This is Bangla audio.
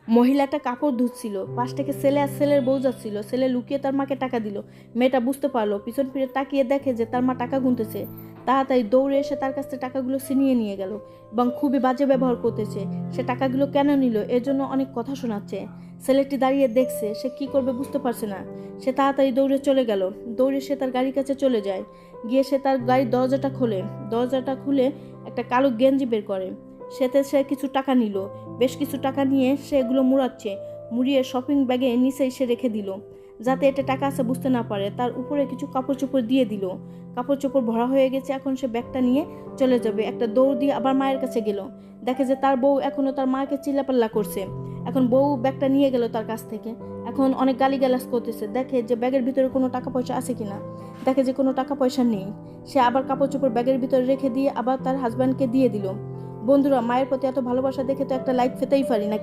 মহিলাটা কাপড় ধুচ্ছিল, পাশ থেকে ছেলে আর ছেলের বউ যাচ্ছিল। ছেলে লুকিয়ে তার মাকে টাকা দিল। মেয়েটা বুঝতে পারলো, পিছন ফিরে তাকিয়ে দেখে যে তার মা টাকা গুনতেছে। তাড়াতাড়ি দৌড়ে এসে তার কাছ থেকে টাকাগুলো ছিনিয়ে নিয়ে গেল এবং খুবই বাজে ব্যবহার করতেছে। সে টাকাগুলো কেন নিল এর জন্য অনেক কথা শোনাচ্ছে। ছেলেটি দাঁড়িয়ে দেখছে, সে কি করবে বুঝতে পারছে না। সে তাড়াতাড়ি দৌড়ে চলে গেল। দৌড়ে সে তার গাড়ির কাছে চলে যায়। গিয়ে সে তার গাড়ির দরজাটা খোলে। দরজাটা খুলে একটা কালো গেঞ্জি বের করে। সেতে সে কিছু টাকা নিল। বেশ কিছু টাকা নিয়ে সে এগুলো মুড়াচ্ছে। মুড়িয়ে শপিং ব্যাগে নিচে সে রেখে দিল, যাতে এটা টাকা আছে বুঝতে না পারে। তার উপরে কিছু কাপড় চোপড় দিয়ে দিল। কাপড় চোপড় ভরা হয়ে গেছে। এখন সে ব্যাগটা নিয়ে চলে যাবে। একটা দৌড় দিয়ে আবার মায়ের কাছে গেল। দেখে যে তার বউ এখনো তার মাকে চিল্লাপাল্লা করছে। এখন বউ ব্যাগটা নিয়ে গেল তার কাছ থেকে। এখন অনেক গালিগালাজ করতেছে। দেখে যে ব্যাগের ভিতরে কোনো টাকা পয়সা আছে কিনা। দেখে যে কোনো টাকা পয়সা নেই। সে আবার কাপড় চোপড় ব্যাগের ভিতরে রেখে দিয়ে আবার তার হাজব্যান্ডকে দিয়ে দিল। বন্ধুরা, মায়ের প্রতি এত ভালোবাসা দেখে তো একটা লাইক পেতেই পারি নাকি।